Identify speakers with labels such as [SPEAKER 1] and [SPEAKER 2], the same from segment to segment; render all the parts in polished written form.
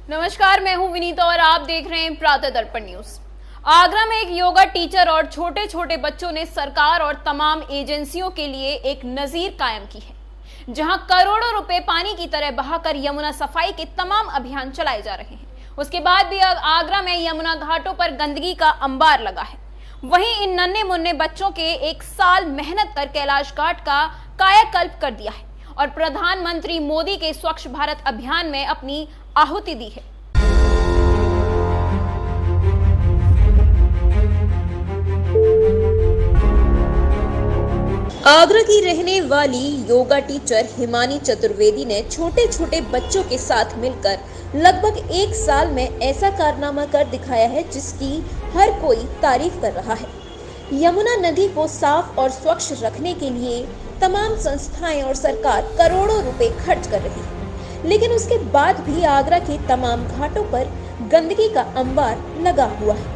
[SPEAKER 1] नमस्कार, मैं हूं विनीता और आप देख रहे हैं प्रातः दर्पण न्यूज। आगरा में एक योगा टीचर और छोटे छोटे बच्चों ने सरकार और तमाम एजेंसियों के लिए एक नजीर कायम की है, जहां करोड़ों रुपए पानी की तरह बहाकर यमुना सफाई के तमाम अभियान चलाए जा रहे हैं। उसके बाद भी आगरा में यमुना घाटों पर गंदगी का अंबार लगा है। वहीं इन नन्हे मुन्ने बच्चों के एक साल मेहनत कर कैलाश घाट का कायाकल्प कर दिया है और प्रधानमंत्री मोदी के स्वच्छ भारत अभियान में अपनी आहुति दी है। आगरा की रहने वाली योगा टीचर हिमानी चतुर्वेदी ने छोटे छोटे बच्चों के साथ मिलकर लगभग एक साल में ऐसा कारनामा कर दिखाया है जिसकी हर कोई तारीफ कर रहा है। यमुना नदी को साफ और स्वच्छ रखने के लिए तमाम संस्थाएं और सरकार करोड़ों रुपए खर्च कर रही है, लेकिन उसके बाद भी आगरा के तमाम घाटों पर गंदगी का अंबार लगा हुआ है।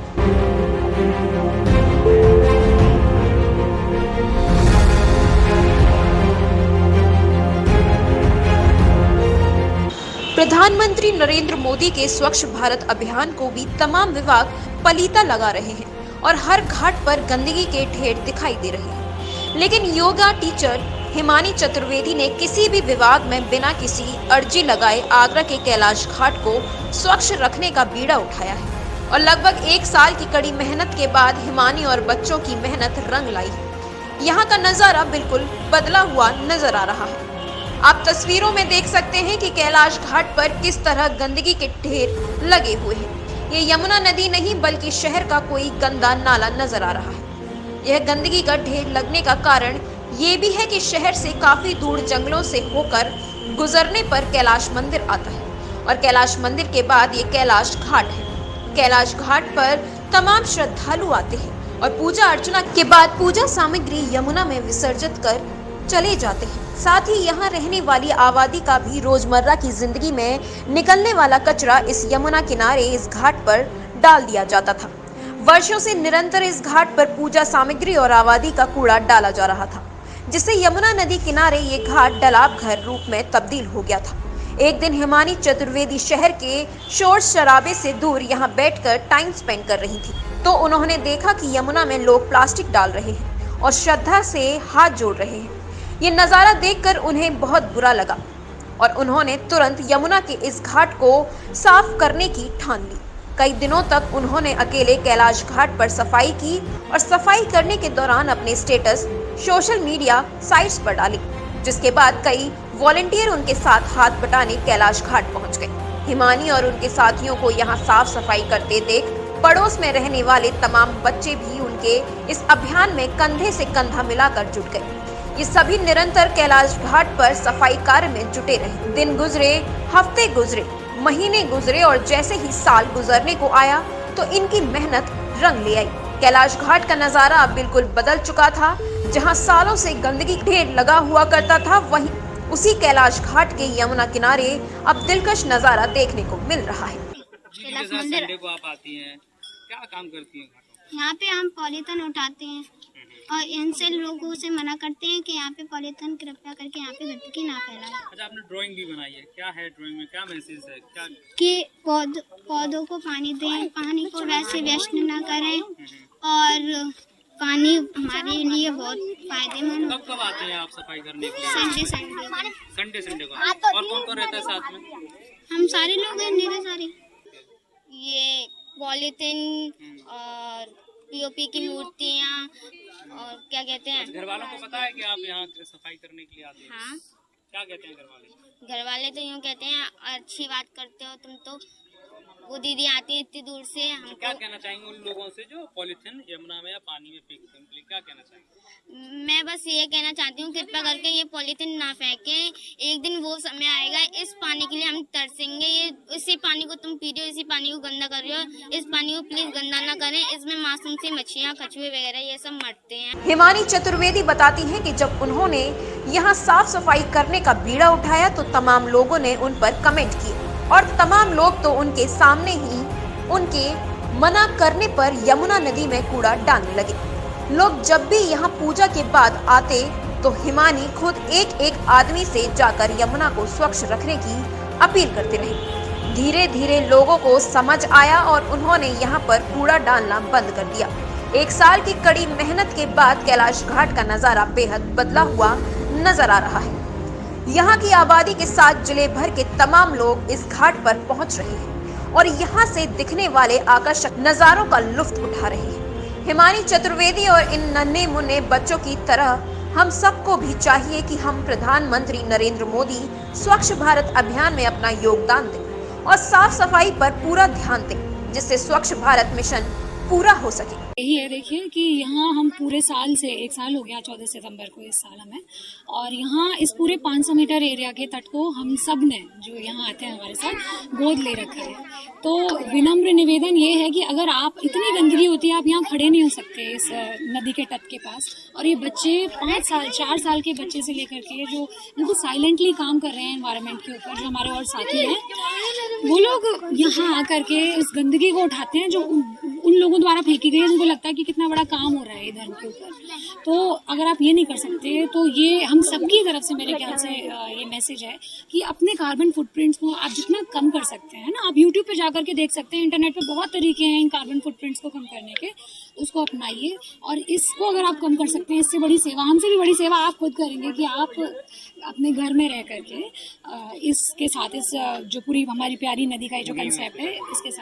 [SPEAKER 1] प्रधानमंत्री नरेंद्र मोदी के स्वच्छ भारत अभियान को भी तमाम विभाग पलीता लगा रहे हैं और हर घाट पर गंदगी के ढेर दिखाई दे रहे हैं, लेकिन योगा टीचर हिमानी चतुर्वेदी ने किसी भी विभाग में बिना किसी अर्जी लगाए आगरा के कैलाश घाट को स्वच्छ रखने का बीड़ा उठाया है और लगभग एक साल की कड़ी मेहनत के बाद हिमानी और बच्चों की मेहनत रंग लाई है। यहाँ का नजारा बिल्कुल बदला हुआ नजर आ रहा है। आप तस्वीरों में देख सकते हैं कि कैलाश घाट पर किस तरह गंदगी के ढेर लगे हुए हैं। ये यमुना नदी नहीं बल्कि शहर का कोई गंदा नाला नजर आ रहा है। यह गंदगी का ढेर लगने का कारण ये भी है कि शहर से काफी दूर जंगलों से होकर गुजरने पर कैलाश मंदिर आता है और कैलाश मंदिर के बाद ये कैलाश घाट है। कैलाश घाट पर तमाम श्रद्धालु आते हैं और पूजा अर्चना के बाद पूजा सामग्री यमुना में विसर्जित कर चले जाते हैं। साथ ही यहाँ रहने वाली आबादी का भी रोजमर्रा की जिंदगी में निकलने वाला कचरा इस यमुना किनारे इस घाट पर डाल दिया जाता था। वर्षों से निरंतर इस घाट पर पूजा सामग्री और आबादी का कूड़ा डाला जा रहा था, जिससे यमुना नदी किनारे ये घाट डलाब घर रूप में तब्दील हो गया था। एक दिन हिमानी चतुर्वेदी शहर के शोर शराबे से दूर यहाँ बैठकर टाइम स्पेंड कर रही थी, तो उन्होंने देखा कि यमुना में लोग प्लास्टिक डाल रहे हैं और श्रद्धा से हाथ जोड़ रहे हैं। ये नज़ारा देखकर उन्हें बहुत बुरा लगा और उन्होंने तुरंत यमुना के इस घाट को साफ करने की ठान ली। कई दिनों तक उन्होंने अकेले कैलाश घाट पर सफाई की और सफाई करने के दौरान अपने स्टेटस सोशल मीडिया साइट्स पर डाली, जिसके बाद कई वॉलंटियर उनके साथ हाथ बटाने कैलाश घाट पहुंच गए। हिमानी और उनके साथियों को यहाँ साफ सफाई करते देख पड़ोस में रहने वाले तमाम बच्चे भी उनके इस अभियान में कंधे से कंधा मिलाकर जुट गए। ये सभी निरंतर कैलाश घाट पर सफाई कार्य में जुटे रहे। दिन गुजरे, हफ्ते गुजरे, महीने गुजरे और जैसे ही साल गुजरने को आया तो इनकी मेहनत रंग ले आई। कैलाश घाट का नजारा अब बिल्कुल बदल चुका था। जहां सालों से गंदगी ढेर लगा हुआ करता था, वहीं उसी कैलाश घाट के यमुना किनारे अब दिलकश नजारा देखने को मिल रहा है।
[SPEAKER 2] संडे को आप आती हैं, क्या काम करती हैं?
[SPEAKER 3] यहाँ पे हम पॉलीथीन उठाते हैं और इनसे लोगों से मना करते हैं कि यहाँ पे पॉलीथीन कृपया करके यहाँ पे गंदगी ना फैलाएं।
[SPEAKER 2] अच्छा, आपने ड्राइंग भी बनाई है, क्या है ड्राइंग में, क्या मैसेज है? क्या
[SPEAKER 3] कि पौधों को पानी दें, पानी को वैसे वेस्ट ना करें और पानी हमारे लिए बहुत फायदेमंद।
[SPEAKER 2] कब आते हैं आप सफाई करने के लिए? संडे को। और कौन कौन रहता है साथ में?
[SPEAKER 3] हम सारे लोग हैं, मेरे सारे। ये पॉलीथीन और पीओपी की मूर्तियाँ और क्या कहते हैं।
[SPEAKER 2] घर वालों को पता है कि आप यहाँ सफाई करने के लिए आते हैं?
[SPEAKER 3] हाँ।
[SPEAKER 2] क्या कहते हैं घर वाले?
[SPEAKER 3] घर वाले तो यूँ कहते हैं, अच्छी बात करते हो तुम तो। वो दीदी आती है इतनी दूर से। हमको
[SPEAKER 2] क्या कहना चाहेंगे उन लोगों से जो पॉलीथीन यमुना में या पानी में फेंकते हैं, क्या कहना चाहेंगे?
[SPEAKER 3] मैं बस ये कहना चाहती हूँ, कृपया करके ये पॉलीथीन ना फेंकें। एक दिन वो समय आएगा, इस पानी के लिए हम तरसेंगे। ये इसी पानी को तुम पी रहे हो, इसी पानी को गंदा कर रहे हो। इस पानी को प्लीज गंदा ना करें। इसमें मासूम सी मछलियाँ, कछुए वगैरह ये सब मरते हैं।
[SPEAKER 1] हिमानी चतुर्वेदी बताती हैं कि जब उन्होंने यहाँ साफ सफाई करने का बीड़ा उठाया तो तमाम लोगों ने उन पर कमेंट किए और तमाम लोग तो उनके सामने ही उनके मना करने पर यमुना नदी में कूड़ा डालने लगे। लोग जब भी यहाँ पूजा के बाद आते तो हिमानी खुद एक एक आदमी से जाकर यमुना को स्वच्छ रखने की अपील करते रहे। धीरे धीरे लोगों को समझ आया और उन्होंने यहाँ पर कूड़ा डालना बंद कर दिया। 1 साल की कड़ी मेहनत के बाद कैलाश घाट का नजारा बेहद बदला हुआ नजर आ रहा है। यहाँ की आबादी के साथ जिले भर के तमाम लोग इस घाट पर पहुँच रहे हैं और यहाँ से दिखने वाले आकर्षक नजारों का लुत्फ उठा रहे हैं। हिमानी चतुर्वेदी और इन नन्हे मुन्ने बच्चों की तरह हम सबको भी चाहिए कि हम प्रधानमंत्री नरेंद्र मोदी स्वच्छ भारत अभियान में अपना योगदान दें और साफ सफाई पर पूरा ध्यान दें, जिससे स्वच्छ भारत मिशन पूरा हो सके।
[SPEAKER 4] यही है, देखिए कि यहाँ हम पूरे साल से 1 साल हो गया 14 सितंबर को इस साल हमें, और यहाँ इस पूरे 500 मीटर एरिया के तट को हम सब ने जो यहाँ आते हैं हमारे साथ गोद ले रखा है। तो विनम्र निवेदन ये है कि अगर आप, इतनी गंदगी होती है, आप यहाँ खड़े नहीं हो सकते इस नदी के तट के पास, और ये बच्चे 5 साल 4 साल के बच्चे से लेकर के जो बिल्कुल साइलेंटली काम कर रहे हैं एनवायरनमेंट के ऊपर, जो हमारे और साथी हैं, वो लोग यहाँ आकर के इस गंदगी को उठाते हैं जो उन लोगों द्वारा फेंकी गई है, जिनको लगता है कि कितना बड़ा काम हो रहा है इधर के ऊपर। तो अगर आप ये नहीं कर सकते तो ये हम सबकी तरफ से मेरे ख्याल से ये मैसेज है कि अपने कार्बन फुटप्रिंट्स को आप जितना कम कर सकते हैं ना, आप यूट्यूब पे जाकर के देख सकते हैं, इंटरनेट पे बहुत तरीके हैं इन कार्बन फुटप्रिंट्स को कम करने के, उसको अपनाइए। और इसको अगर आप कम कर सकते हैं, इससे बड़ी सेवा, हमसे भी बड़ी सेवा आप खुद करेंगे कि आप अपने घर में रह करके इसके साथ, इस जो पूरी हमारी प्यारी नदी का जो कंसेप्ट है, इसके साथ